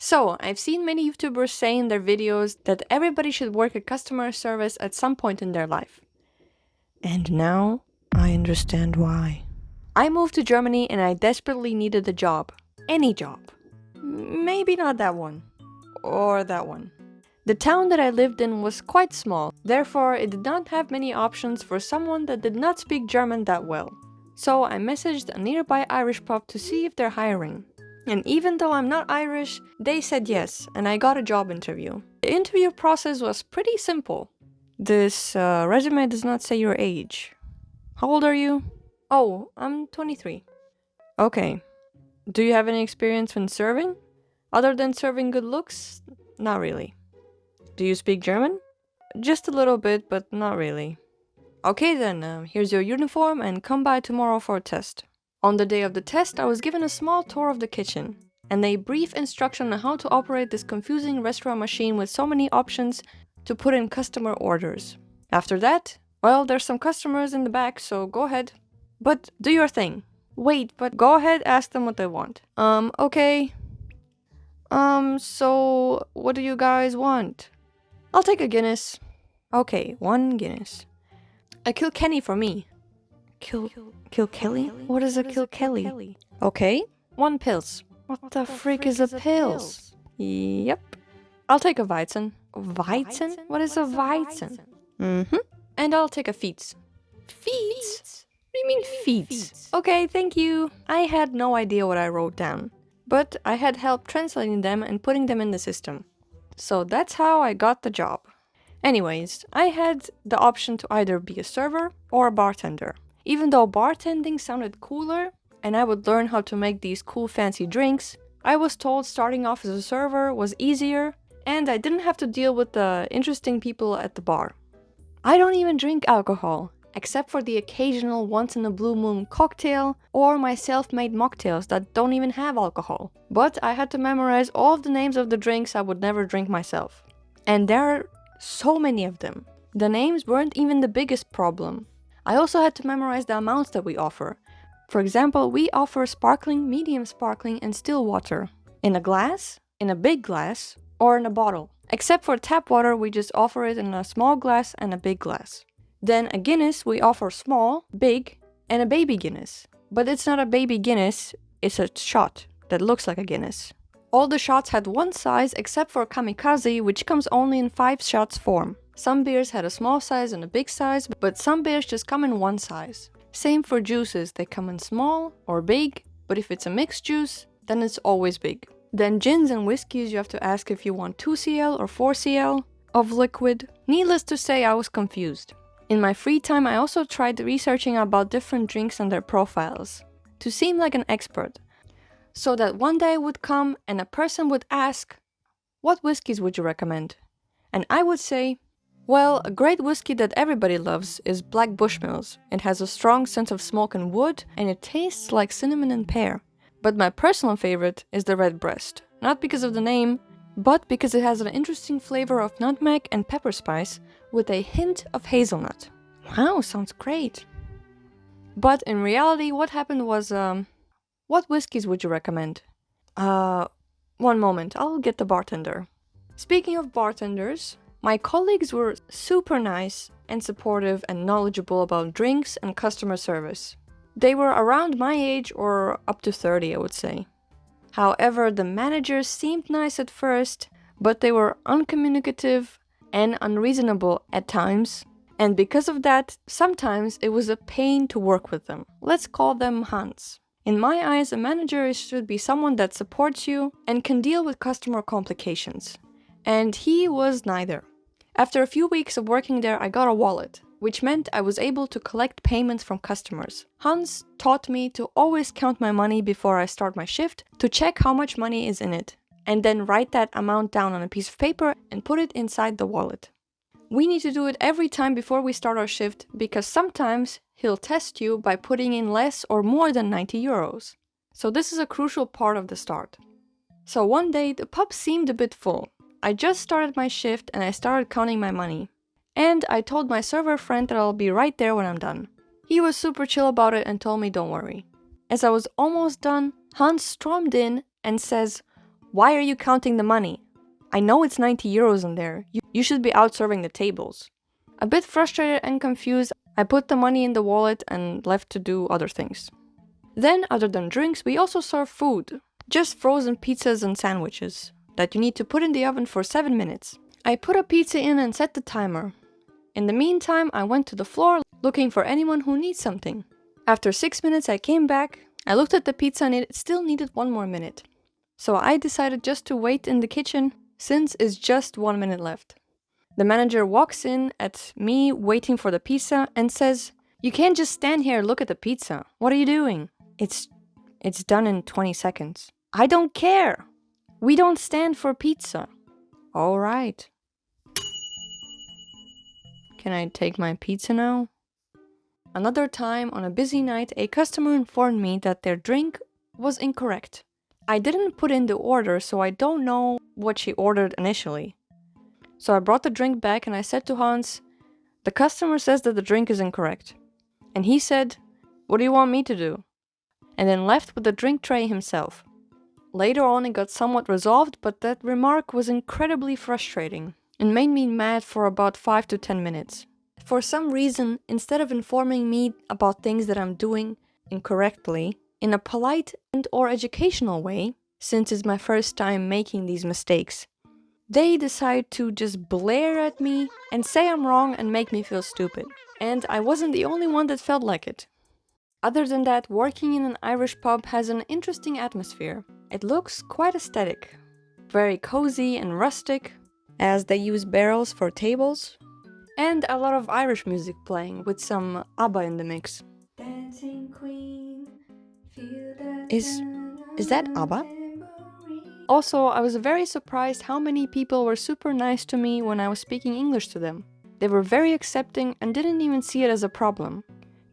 So, I've seen many YouTubers say in their videos that everybody should work at customer service at some point in their life. And now, I understand why. I moved to Germany and I desperately needed a job. Any job. Maybe not that one. Or that one. The town that I lived in was quite small, therefore it did not have many options for someone that did not speak German that well. So I messaged a nearby Irish pub to see if they're hiring. And even though I'm not Irish, they said yes, and I got a job interview. The interview process was pretty simple. This resume does not say your age. How old are you? Oh, I'm 23. Okay. Do you have any experience when serving? Other than serving good looks? Not really. Do you speak German? Just a little bit, but not really. Okay then, here's your uniform and come by tomorrow for a test. On the day of the test, I was given a small tour of the kitchen and a brief instruction on how to operate this confusing restaurant machine with so many options to put in customer orders. After that, well, there's some customers in the back, so go ahead. But do your thing. Wait, but go ahead, ask them what they want. Okay. So what do you guys want? I'll take a Guinness. Okay, 1 Guinness. A Kilkenny for me. Kilkelly? What is a Kilkelly? Okay, 1 Pils. What the freak is a Pils? Yep. I'll take a Weizen. Weizen? What is a Weizen? And I'll take a Fiets. Fiets? What do you mean Fiets? Okay, thank you. I had no idea what I wrote down, but I had help translating them and putting them in the system. So that's how I got the job. Anyways, I had the option to either be a server or a bartender. Even though bartending sounded cooler and I would learn how to make these cool fancy drinks, I was told starting off as a server was easier and I didn't have to deal with the interesting people at the bar. I don't even drink alcohol, except for the occasional once-in-a-blue-moon cocktail or my self-made mocktails that don't even have alcohol. But I had to memorize all of the names of the drinks I would never drink myself. And there are so many of them. The names weren't even the biggest problem. I also had to memorize the amounts that we offer. For example, we offer sparkling, medium sparkling, and still water. In a glass, in a big glass, or in a bottle. Except for tap water, we just offer it in a small glass and a big glass. Then a Guinness, we offer small, big, and a baby Guinness. But it's not a baby Guinness, it's a shot that looks like a Guinness. All the shots had one size except for Kamikaze, which comes only in 5 shots form. Some beers had a small size and a big size, but some beers just come in one size. Same for juices, they come in small or big, but if it's a mixed juice, then it's always big. Then gins and whiskeys, you have to ask if you want 2 cl or 4 cl of liquid. Needless to say, I was confused. In my free time, I also tried researching about different drinks and their profiles, to seem like an expert. So that one day would come and a person would ask, what whiskeys would you recommend? And I would say, well, a great whiskey that everybody loves is Black Bushmills. It has a strong sense of smoke and wood, and it tastes like cinnamon and pear. But my personal favorite is the Redbreast, not because of the name, but because it has an interesting flavor of nutmeg and pepper spice with a hint of hazelnut. Wow, sounds great. But in reality, what happened was, what whiskeys would you recommend? One moment, I'll get the bartender. Speaking of bartenders, my colleagues were super nice and supportive and knowledgeable about drinks and customer service. They were around my age or up to 30, I would say. However, the managers seemed nice at first, but they were uncommunicative and unreasonable at times. And because of that, sometimes it was a pain to work with them. Let's call them Hans. In my eyes, a manager should be someone that supports you and can deal with customer complications. And he was neither. After a few weeks of working there, I got a wallet, which meant I was able to collect payments from customers. Hans taught me to always count my money before I start my shift to check how much money is in it, and then write that amount down on a piece of paper and put it inside the wallet. We need to do it every time before we start our shift because sometimes he'll test you by putting in less or more than 90 euros. So this is a crucial part of the start. So one day the pub seemed a bit full. I just started my shift and I started counting my money. And I told my server friend that I'll be right there when I'm done. He was super chill about it and told me don't worry. As I was almost done, Hans stormed in and says, Why are you counting the money? I know it's 90 euros in there. You should be out serving the tables. A bit frustrated and confused, I put the money in the wallet and left to do other things. Then, other than drinks, we also serve food. Just frozen pizzas and sandwiches that you need to put in the oven for 7 minutes. I put a pizza in and set the timer. In the meantime, I went to the floor looking for anyone who needs something. After 6 minutes, I came back. I looked at the pizza and it still needed 1 more minute. So I decided just to wait in the kitchen since it's just 1 minute left. The manager walks in at me waiting for the pizza and says, "You can't just stand here and look at the pizza. What are you doing? It's done in 20 seconds. I don't care. We don't stand for pizza." All right. Can I take my pizza now? Another time on a busy night, a customer informed me that their drink was incorrect. I didn't put in the order, so I don't know what she ordered initially. So I brought the drink back and I said to Hans, "The customer says that the drink is incorrect." And he said, "What do you want me to do?" And then left with the drink tray himself. Later on it got somewhat resolved, but that remark was incredibly frustrating and made me mad for about 5 to 10 minutes. For some reason, instead of informing me about things that I'm doing incorrectly in a polite and or educational way, since it's my first time making these mistakes, they decide to just blare at me and say I'm wrong and make me feel stupid. And I wasn't the only one that felt like it. Other than that, working in an Irish pub has an interesting atmosphere. It looks quite aesthetic, very cozy and rustic, as they use barrels for tables, and a lot of Irish music playing with some ABBA in the mix. Dancing Queen, feel that is that ABBA? Also, I was very surprised how many people were super nice to me when I was speaking English to them. They were very accepting and didn't even see it as a problem.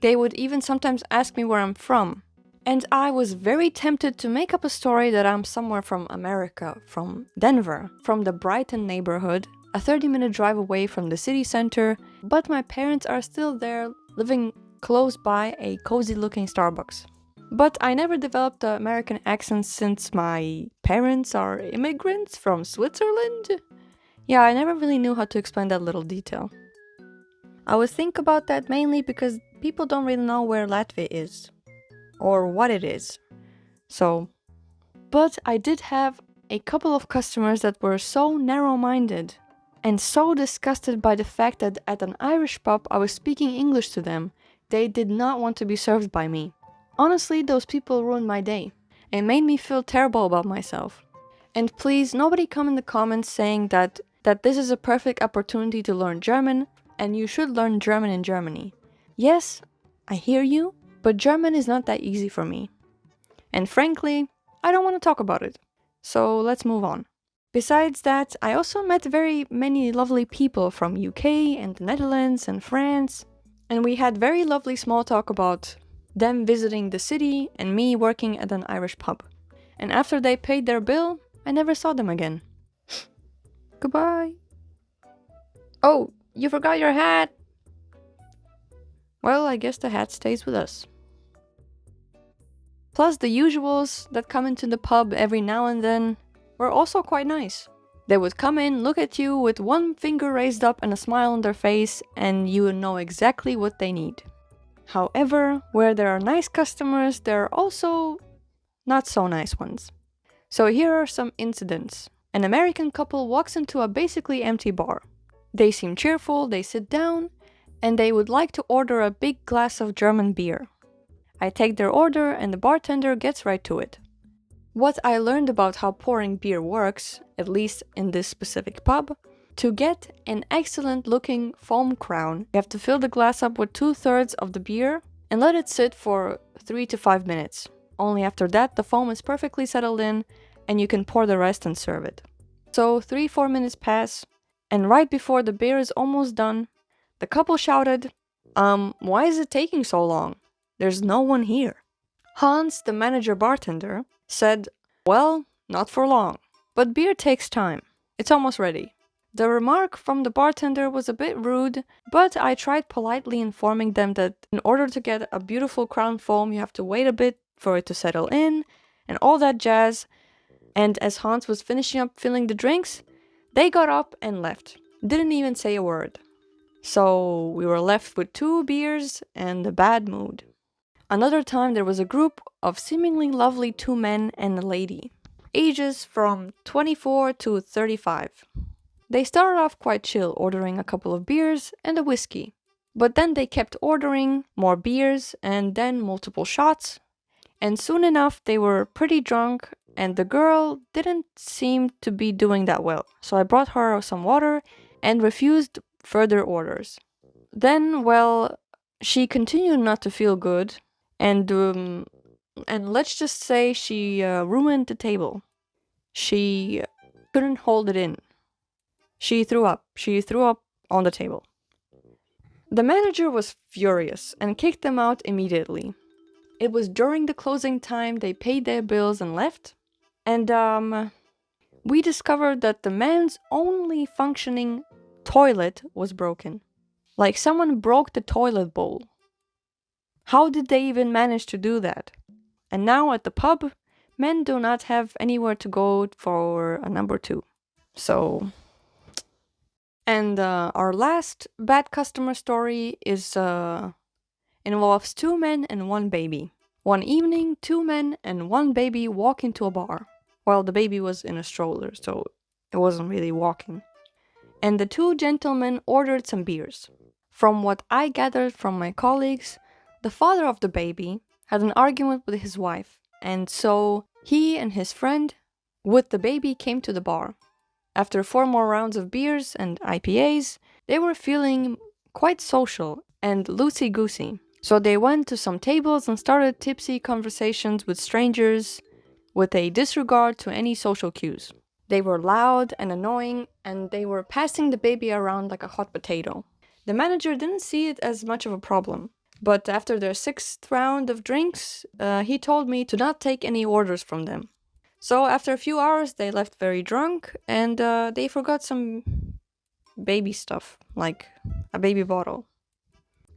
They would even sometimes ask me where I'm from. And I was very tempted to make up a story that I'm somewhere from America, from Denver, from the Brighton neighborhood, a 30-minute drive away from the city center, but my parents are still there, living close by a cozy-looking Starbucks. But I never developed the American accent since my parents are immigrants from Switzerland. Yeah, I never really knew how to explain that little detail. I would think about that mainly because people don't really know where Latvia is. Or what it is. But I did have a couple of customers that were so narrow-minded and so disgusted by the fact that at an Irish pub I was speaking English to them, they did not want to be served by me. Honestly, those people ruined my day and made me feel terrible about myself. And please, nobody come in the comments saying that this is a perfect opportunity to learn German and you should learn German in Germany. Yes, I hear you, but German is not that easy for me. And frankly, I don't want to talk about it. So let's move on. Besides that, I also met very many lovely people from UK and the Netherlands and France. And we had very lovely small talk about them visiting the city and me working at an Irish pub. And after they paid their bill, I never saw them again. Goodbye. Oh, you forgot your hat. Well, I guess the hat stays with us. Plus, the usuals that come into the pub every now and then were also quite nice. They would come in, look at you with one finger raised up and a smile on their face, and you would know exactly what they need. However, where there are nice customers, there are also not so nice ones. So here are some incidents. An American couple walks into a basically empty bar. They seem cheerful, they sit down, and they would like to order a big glass of German beer. I take their order and the bartender gets right to it. What I learned about how pouring beer works, at least in this specific pub, to get an excellent looking foam crown, you have to fill the glass up with 2/3 of the beer and let it sit for 3 to 5 minutes. Only after that the foam is perfectly settled in and you can pour the rest and serve it. So 3-4 minutes pass, and right before the beer is almost done, the couple shouted, why is it taking so long? There's no one here. Hans, the manager bartender, said, well, not for long, but beer takes time. It's almost ready. The remark from the bartender was a bit rude, but I tried politely informing them that in order to get a beautiful crown foam, you have to wait a bit for it to settle in, and all that jazz. And as Hans was finishing up filling the drinks, they got up and left. Didn't even say a word. So we were left with 2 beers and a bad mood. Another time there was a group of seemingly lovely 2 men and a lady, ages from 24 to 35. They started off quite chill, ordering a couple of beers and a whiskey. But then they kept ordering more beers and then multiple shots. And soon enough they were pretty drunk and the girl didn't seem to be doing that well. So I brought her some water and refused further orders. Then, well, she continued not to feel good and let's just say she ruined the table. She couldn't hold it in. She threw up. She threw up on the table. The manager was furious and kicked them out immediately. It was during the closing time, they paid their bills and left. And we discovered that the man's only functioning toilet was broken. Like someone broke the toilet bowl. How did they even manage to do that? And now at the pub, men do not have anywhere to go for a number 2. So... And our last bad customer story is involves 2 men and 1 baby. One evening, 2 men and 1 baby walk into a bar. Well, the baby was in a stroller, so it wasn't really walking. And the 2 gentlemen ordered some beers. From what I gathered from my colleagues, the father of the baby had an argument with his wife, and so he and his friend with the baby came to the bar. After 4 more rounds of beers and IPAs, they were feeling quite social and loosey-goosey. So they went to some tables and started tipsy conversations with strangers with a disregard to any social cues. They were loud and annoying, and they were passing the baby around like a hot potato. The manager didn't see it as much of a problem, but after their 6th round of drinks, he told me to not take any orders from them. So after a few hours, they left very drunk, and they forgot some baby stuff, like a baby bottle.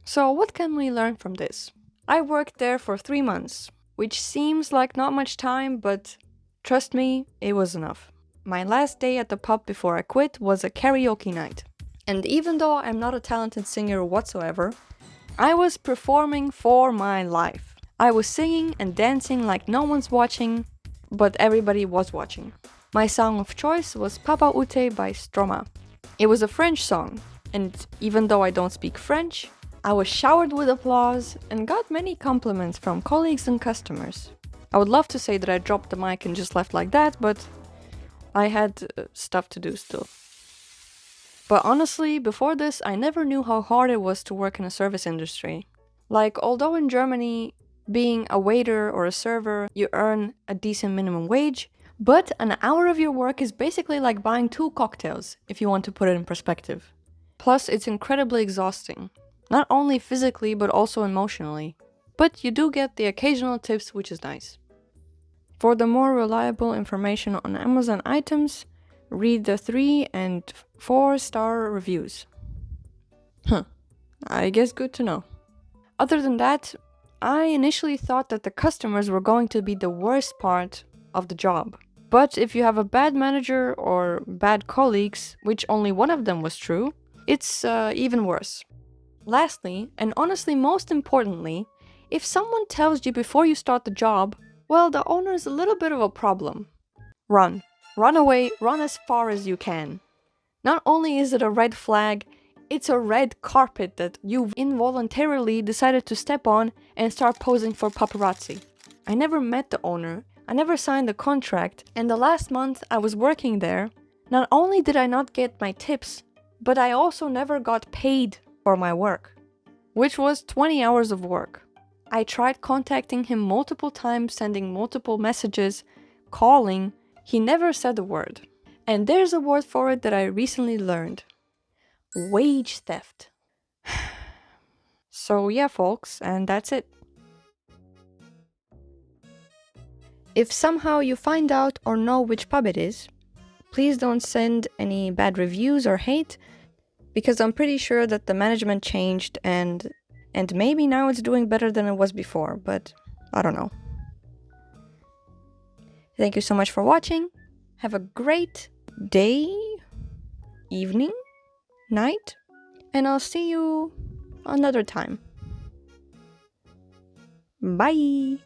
So what can we learn from this? I worked there for 3 months, which seems like not much time, but trust me, it was enough. My last day at the pub before I quit was a karaoke night. And even though I'm not a talented singer whatsoever, I was performing for my life. I was singing and dancing like no one's watching, but everybody was watching. My song of choice was Papa Ute by Stroma. It was a French song, and even though I don't speak French, I was showered with applause and got many compliments from colleagues and customers. I would love to say that I dropped the mic and just left like that, but I had stuff to do still. But honestly, before this, I never knew how hard it was to work in a service industry. Like, although in Germany, being a waiter or a server, you earn a decent minimum wage, but an hour of your work is basically like buying 2 cocktails, if you want to put it in perspective. Plus, it's incredibly exhausting. Not only physically, but also emotionally. But you do get the occasional tips, which is nice. For the more reliable information on Amazon items, read the 3 and 4-star reviews. I guess good to know. Other than that, I initially thought that the customers were going to be the worst part of the job. But if you have a bad manager or bad colleagues, which only one of them was true, it's even worse. Lastly, and honestly most importantly, if someone tells you before you start the job, well, the owner is a little bit of a problem. Run. Run away, run as far as you can. Not only is it a red flag, it's a red carpet that you've involuntarily decided to step on and start posing for paparazzi. I never met the owner, I never signed the contract, and the last month I was working there, not only did I not get my tips, but I also never got paid for my work, which was 20 hours of work. I tried contacting him multiple times, sending multiple messages, calling. He never said a word. And there's a word for it that I recently learned. Wage theft. So yeah, folks, and that's it. If somehow you find out or know which pub it is, please don't send any bad reviews or hate, because I'm pretty sure that the management changed and maybe now it's doing better than it was before, but I don't know. Thank you so much for watching. Have a great day, evening, night, and I'll see you another time. Bye!